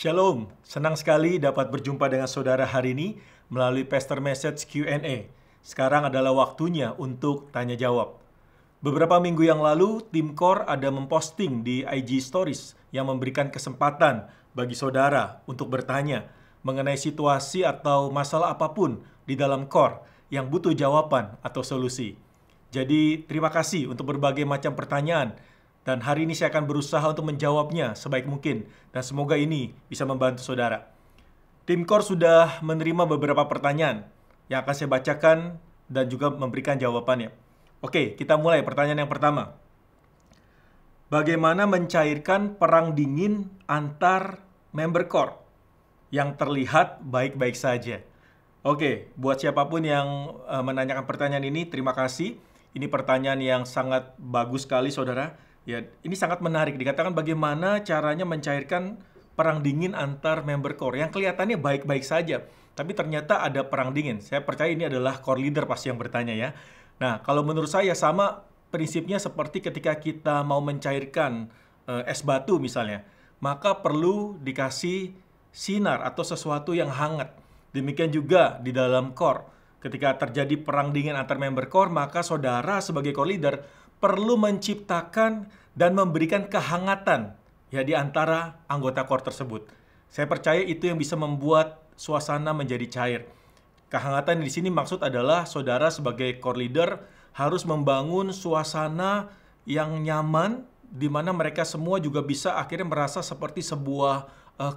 Shalom, senang sekali dapat berjumpa dengan saudara hari ini melalui Pastor Message Q&A. Sekarang adalah waktunya untuk tanya jawab. Beberapa minggu yang lalu, tim Core ada memposting di IG Stories yang memberikan kesempatan bagi saudara untuk bertanya mengenai situasi atau masalah apapun di dalam Core yang butuh jawaban atau solusi. Jadi, terima kasih untuk berbagai macam pertanyaan. Dan hari ini saya akan berusaha untuk menjawabnya sebaik mungkin. Dan semoga ini bisa membantu saudara. Tim Core sudah menerima beberapa pertanyaan yang akan saya bacakan dan juga memberikan jawabannya. Oke, kita mulai pertanyaan yang pertama. Bagaimana mencairkan perang dingin antar member Core yang terlihat baik-baik saja? Oke, buat siapapun yang menanyakan pertanyaan ini, terima kasih. Ini pertanyaan yang sangat bagus sekali, saudara. Ya, ini sangat menarik. Dikatakan bagaimana caranya mencairkan perang dingin antar member core yang kelihatannya baik-baik saja, tapi ternyata ada perang dingin. Saya percaya ini adalah core leader pasti yang bertanya ya. Nah, kalau menurut saya sama prinsipnya seperti ketika kita mau mencairkan es batu misalnya, maka perlu dikasih sinar atau sesuatu yang hangat. Demikian juga di dalam core. Ketika terjadi perang dingin antar member core, maka saudara sebagai core leader perlu menciptakan dan memberikan kehangatan ya di antara anggota core tersebut. Saya percaya itu yang bisa membuat suasana menjadi cair. Kehangatan di sini maksud adalah saudara sebagai core leader harus membangun suasana yang nyaman di mana mereka semua juga bisa akhirnya merasa seperti sebuah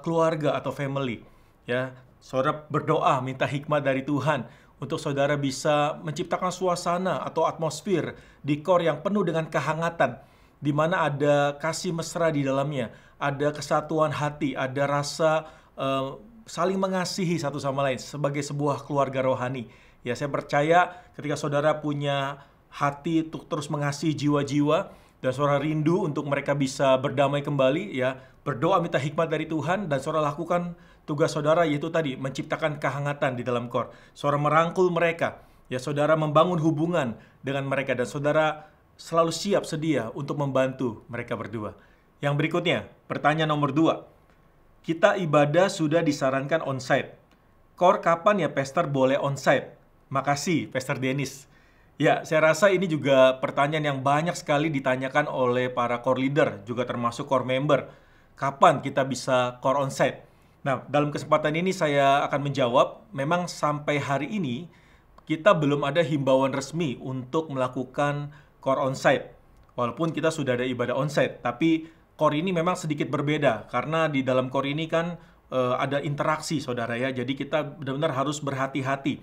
keluarga atau family. Ya, saudara berdoa minta hikmat dari Tuhan untuk saudara bisa menciptakan suasana atau atmosfer di core yang penuh dengan kehangatan, di mana ada kasih mesra di dalamnya, ada kesatuan hati, ada rasa saling mengasihi satu sama lain sebagai sebuah keluarga rohani. Ya, saya percaya ketika saudara punya hati untuk terus mengasihi jiwa-jiwa dan saudara rindu untuk mereka bisa berdamai kembali, ya, berdoa minta hikmat dari Tuhan dan saudara lakukan tugas saudara yaitu tadi menciptakan kehangatan di dalam core. Saudara merangkul mereka, ya saudara membangun hubungan dengan mereka dan saudara selalu siap sedia untuk membantu mereka berdua. Yang berikutnya, pertanyaan nomor 2. Kita ibadah sudah disarankan onsite. Core kapan ya Pastor boleh onsite? Makasih Pastor Dennis. Ya, saya rasa ini juga pertanyaan yang banyak sekali ditanyakan oleh para core leader, juga termasuk core member. Kapan kita bisa core onsite? Nah, dalam kesempatan ini saya akan menjawab, memang sampai hari ini kita belum ada himbauan resmi untuk melakukan core onsite. Walaupun kita sudah ada ibadah onsite, tapi core ini memang sedikit berbeda karena di dalam core ini kan ada interaksi saudara ya. Jadi kita benar-benar harus berhati-hati.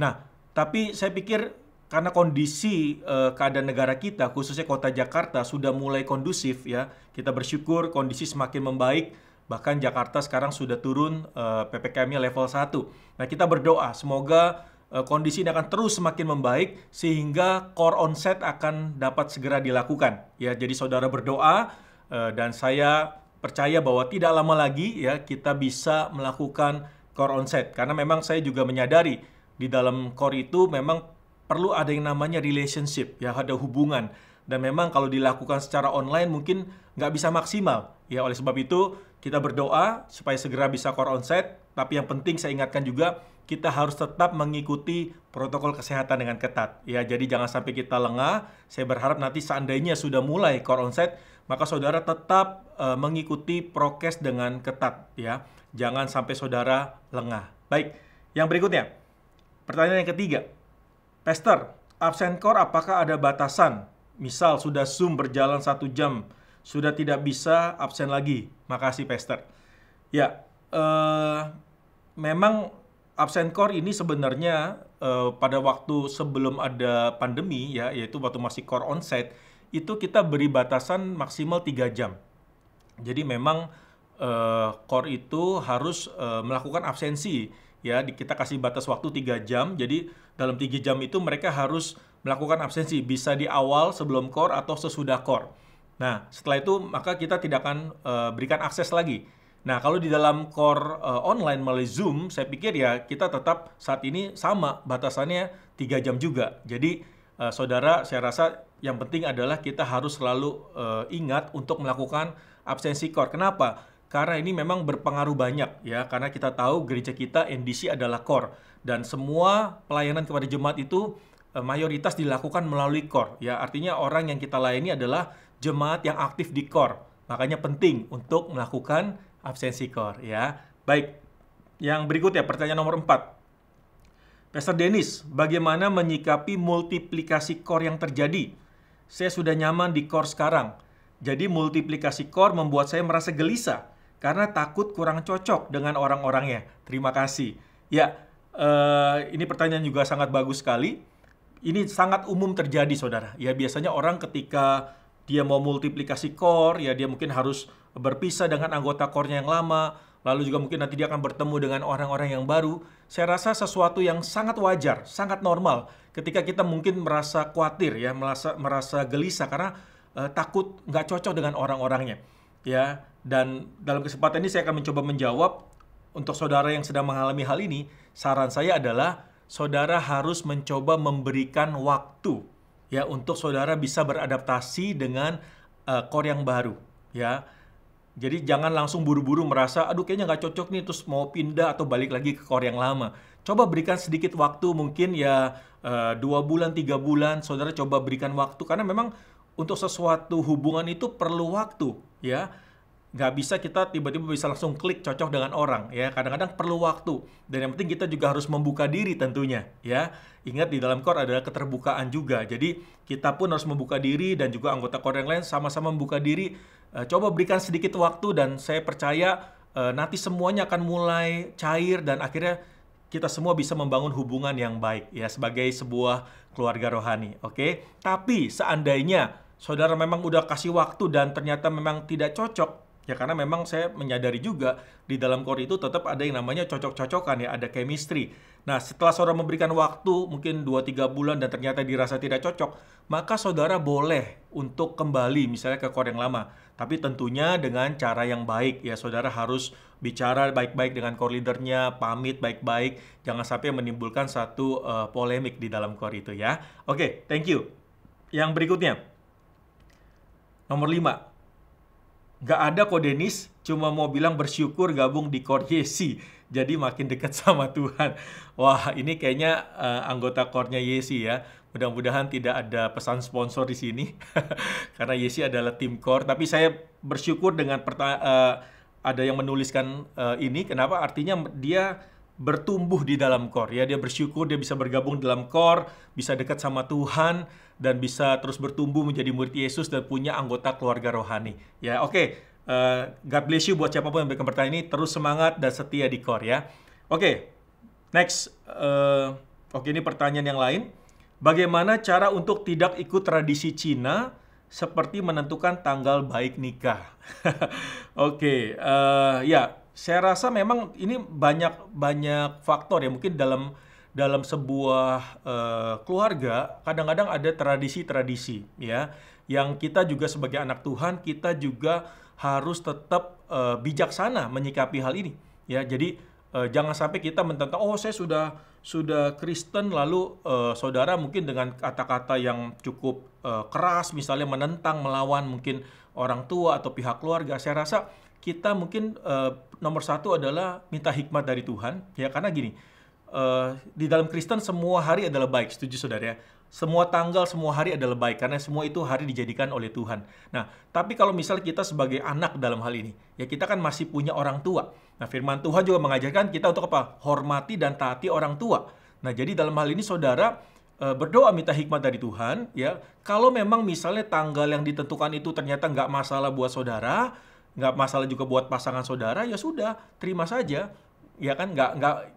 Nah, tapi saya pikir karena kondisi keadaan negara kita, khususnya kota Jakarta sudah mulai kondusif ya. Kita bersyukur kondisi semakin membaik. Bahkan Jakarta sekarang sudah turun PPKM-nya level 1. Nah, kita berdoa semoga kondisi ini akan terus semakin membaik sehingga core onsite akan dapat segera dilakukan. Ya, jadi saudara berdoa dan saya percaya bahwa tidak lama lagi ya kita bisa melakukan core onsite karena memang saya juga menyadari di dalam core itu memang perlu ada yang namanya relationship, ya ada hubungan. Dan memang kalau dilakukan secara online mungkin nggak bisa maksimal. Ya, oleh sebab itu kita berdoa supaya segera bisa core onsite. Tapi yang penting saya ingatkan juga kita harus tetap mengikuti protokol kesehatan dengan ketat. Ya, jadi jangan sampai kita lengah. Saya berharap nanti seandainya sudah mulai core onsite, maka saudara tetap mengikuti prokes dengan ketat. Ya, jangan sampai saudara lengah. Baik, yang berikutnya, pertanyaan yang ketiga. Pastor, absen core apakah ada batasan? Misal sudah Zoom berjalan 1 jam, sudah tidak bisa absen lagi. Makasih Pastor. Ya, memang absen core ini sebenarnya pada waktu sebelum ada pandemi ya, yaitu waktu masih core onsite, itu kita beri batasan maksimal 3 jam. Jadi memang core itu harus melakukan absensi. Ya, kita kasih batas waktu 3 jam. Jadi dalam 3 jam itu mereka harus melakukan absensi, bisa di awal sebelum core atau sesudah core. Nah, setelah itu maka kita tidak akan berikan akses lagi. Nah, kalau di dalam core online melalui Zoom, saya pikir ya kita tetap saat ini sama batasannya 3 jam juga. Jadi saudara, saya rasa yang penting adalah kita harus selalu ingat untuk melakukan absensi core. Kenapa? karena ini memang berpengaruh banyak ya, karena kita tahu gereja kita NDC adalah core dan semua pelayanan kepada jemaat itu mayoritas dilakukan melalui core ya. Artinya orang yang kita layani adalah jemaat yang aktif di core. Makanya penting untuk melakukan absensi core ya. Baik. Yang berikutnya pertanyaan nomor 4. Pastor Dennis, bagaimana menyikapi multiplikasi core yang terjadi? Saya sudah nyaman di core sekarang. Jadi multiplikasi core membuat saya merasa gelisah karena takut kurang cocok dengan orang-orangnya. Terima kasih. Ya, ini pertanyaan juga sangat bagus sekali. Ini sangat umum terjadi, saudara. Ya, biasanya orang ketika dia mau multiplikasi core, ya dia mungkin harus berpisah dengan anggota core-nya yang lama, lalu juga mungkin nanti dia akan bertemu dengan orang-orang yang baru. Saya rasa sesuatu yang sangat wajar, sangat normal ketika kita mungkin merasa khawatir, ya, merasa gelisah karena takut nggak cocok dengan orang-orangnya. Ya, dan dalam kesempatan ini saya akan mencoba menjawab untuk saudara yang sedang mengalami hal ini. Saran saya adalah saudara harus mencoba memberikan waktu ya untuk saudara bisa beradaptasi dengan core yang baru ya. Jadi jangan langsung buru-buru merasa aduh kayaknya nggak cocok nih terus mau pindah atau balik lagi ke core yang lama. Coba berikan sedikit waktu, mungkin ya 2 bulan, 3 bulan, saudara coba berikan waktu karena memang untuk sesuatu hubungan itu perlu waktu ya. Nggak bisa kita tiba-tiba bisa langsung klik cocok dengan orang ya, kadang-kadang perlu waktu dan yang penting kita juga harus membuka diri tentunya ya. Ingat di dalam core adalah keterbukaan juga, jadi kita pun harus membuka diri dan juga anggota core yang lain sama-sama membuka diri. Coba berikan sedikit waktu dan saya percaya nanti semuanya akan mulai cair dan akhirnya kita semua bisa membangun hubungan yang baik ya sebagai sebuah keluarga rohani. Oke? Tapi seandainya saudara memang udah kasih waktu dan ternyata memang tidak cocok, ya karena memang saya menyadari juga di dalam core itu tetap ada yang namanya cocok-cocokan ya, ada chemistry. Nah, setelah saudara memberikan waktu mungkin 2-3 bulan dan ternyata dirasa tidak cocok, maka saudara boleh untuk kembali misalnya ke core yang lama. Tapi tentunya dengan cara yang baik ya, saudara harus bicara baik-baik dengan core leadernya, pamit baik-baik, jangan sampai menimbulkan satu polemik di dalam core itu ya. Oke, thank you. Yang berikutnya, nomor 5. Gak ada kok Dennis, cuma mau bilang bersyukur gabung di core Yesi, jadi makin dekat sama Tuhan. Wah, ini kayaknya anggota core-nya Yesi ya. Mudah-mudahan tidak ada pesan sponsor di sini, karena Yesi adalah tim core. Tapi saya bersyukur dengan ada yang menuliskan ini. Kenapa? Artinya dia bertumbuh di dalam core ya, dia bersyukur dia bisa bergabung dalam core, bisa dekat sama Tuhan dan bisa terus bertumbuh menjadi murid Yesus dan punya anggota keluarga rohani. Ya, oke. God bless you buat siapapun yang berikan pertanyaan ini, terus semangat dan setia di core ya. Oke. Next. Oke, ini pertanyaan yang lain. Bagaimana cara untuk tidak ikut tradisi Cina seperti menentukan tanggal baik nikah? Oke, ya. Saya rasa memang ini banyak faktor ya. Mungkin dalam sebuah keluarga kadang-kadang ada tradisi-tradisi ya, yang kita juga sebagai anak Tuhan kita juga harus tetap bijaksana menyikapi hal ini ya. Jadi jangan sampai kita mententang, oh saya sudah Kristen lalu saudara mungkin dengan kata-kata yang cukup keras misalnya menentang, melawan mungkin orang tua atau pihak keluarga. Saya rasa kita mungkin nomor satu adalah minta hikmat dari Tuhan ya, karena gini, di dalam Kristen semua hari adalah baik, setuju saudara ya? Semua tanggal, semua hari adalah baik karena semua itu hari dijadikan oleh Tuhan. Nah, tapi kalau misal kita sebagai anak dalam hal ini, ya kita kan masih punya orang tua. Nah, firman Tuhan juga mengajarkan kita untuk apa? Hormati dan taati orang tua. Nah, jadi dalam hal ini saudara berdoa minta hikmat dari Tuhan ya. Kalau memang misalnya tanggal yang ditentukan itu ternyata nggak masalah buat saudara, nggak masalah juga buat pasangan saudara, ya sudah, terima saja. Ya kan,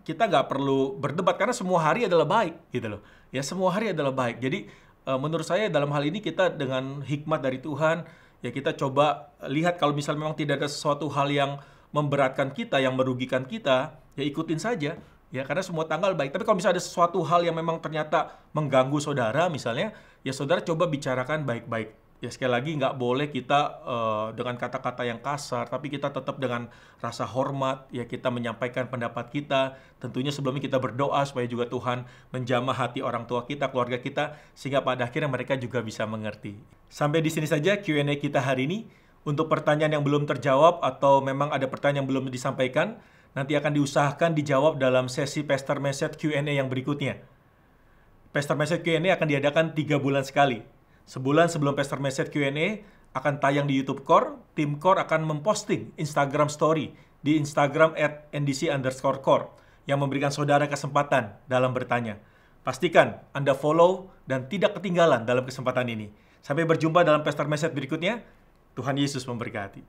kita nggak perlu berdebat karena semua hari adalah baik gitu loh. Ya semua hari adalah baik. Jadi menurut saya dalam hal ini kita dengan hikmat dari Tuhan ya kita coba lihat kalau misalnya memang tidak ada sesuatu hal yang memberatkan kita, yang merugikan kita, ya ikutin saja. Ya karena semua tanggal baik. Tapi kalau misalnya ada sesuatu hal yang memang ternyata mengganggu saudara misalnya, ya saudara coba bicarakan baik-baik. Ya sekali lagi nggak boleh kita dengan kata-kata yang kasar, tapi kita tetap dengan rasa hormat, ya kita menyampaikan pendapat kita. Tentunya sebelumnya kita berdoa supaya juga Tuhan menjamah hati orang tua kita, keluarga kita, sehingga pada akhirnya mereka juga bisa mengerti. Sampai di sini saja Q&A kita hari ini. Untuk pertanyaan yang belum terjawab atau memang ada pertanyaan yang belum disampaikan, nanti akan diusahakan dijawab dalam sesi Pastor Message Q&A yang berikutnya. Pastor Message Q&A akan diadakan 3 bulan sekali. Sebulan sebelum Pastor Message Q&A akan tayang di YouTube Core, tim Core akan memposting Instagram Story di Instagram @ndc_core yang memberikan saudara kesempatan dalam bertanya. Pastikan Anda follow dan tidak ketinggalan dalam kesempatan ini. Sampai berjumpa dalam Pastor Message berikutnya. Tuhan Yesus memberkati.